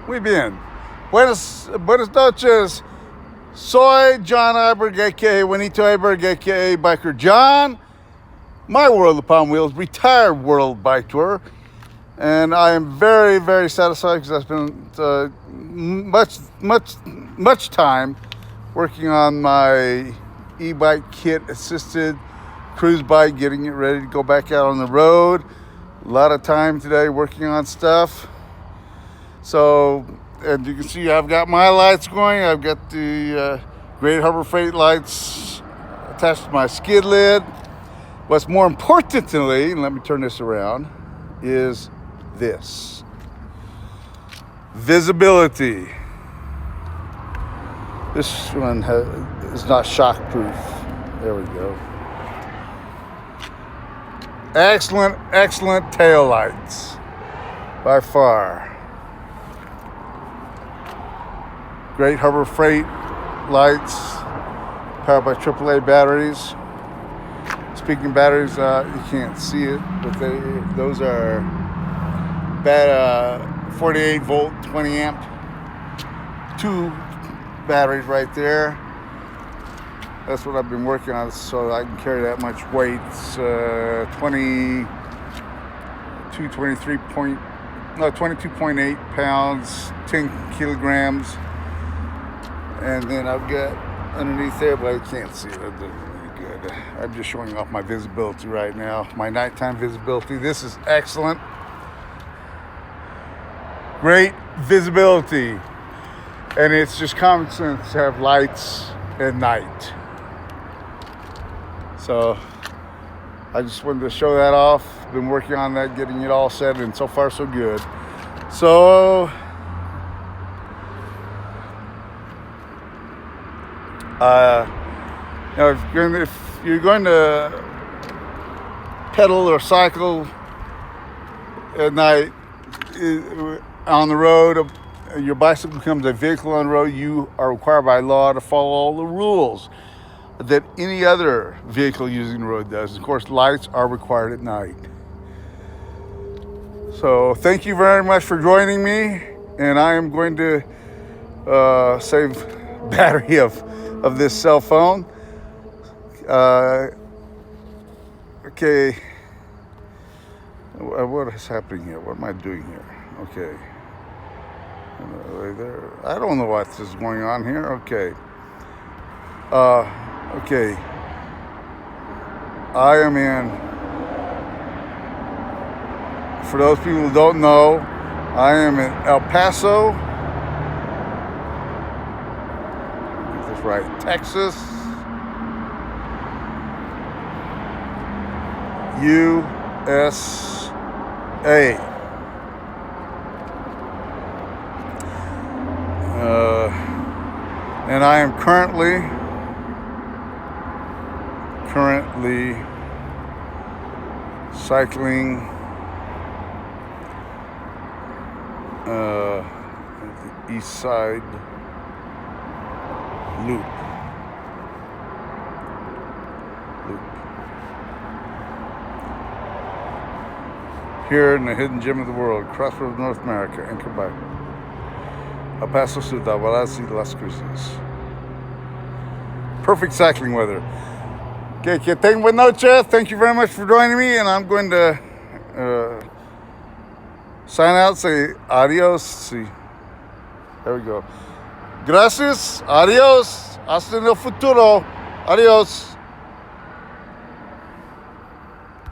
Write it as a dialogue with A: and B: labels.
A: Muy bien. Buenas noches. Soy John Iberg, aka Juanito Iberg, aka Biker John. My World Upon Wheels, retired world bike tour. And I am very, very satisfied because I spent much time working on my eBikeKit-assisted CruzBike, getting it ready to go back out on the road. A lot of time today working on stuff. So, as you can see, I've got my lights going. I've got the Great Harbor Freight lights attached to my skid lid. What's more importantly, and let me turn this around, is this. Visibility. This one is not shockproof. There we go. Excellent tail lights, by far. Great Harbor Freight lights, powered by AAA batteries. Speaking of batteries, you can't see it, but those are about 48 volt, 20 amp, two batteries right there. That's what I've been working on, so I can carry that much weight. It's 22.8 pounds, 10 kilograms. And then I've got underneath there, but I can't see it. That doesn't really good. I'm just showing off my visibility right now. My nighttime visibility. This is excellent. Great visibility. And it's just common sense to have lights at night. So I just wanted to show that off. Been working on that, getting it all set, and so far so good. So if you're going to pedal or cycle at night on the road, your bicycle becomes a vehicle on the road, you are required by law to follow all the rules that any other vehicle using the road does. Of course, lights are required at night. So thank you very much for joining me, and I am going to save battery of this cell phone. Okay. What is happening here? What am I doing here? Okay. I don't know what is going on here. Okay. Okay. I am in. For those people who don't know, I am in El Paso. Get this right, Texas. USA. And I am currently cycling the east side loop. Here in the hidden gem of the world, crossroads of North America, anchored by El Paso, Ciudad Valles y Las Cruces. Perfect cycling weather. Okay, que tengan buenas noches. Thank you very much for joining me, and I'm going to sign out, say adios. See, there we go. Gracias, adios, hasta en el futuro, adios.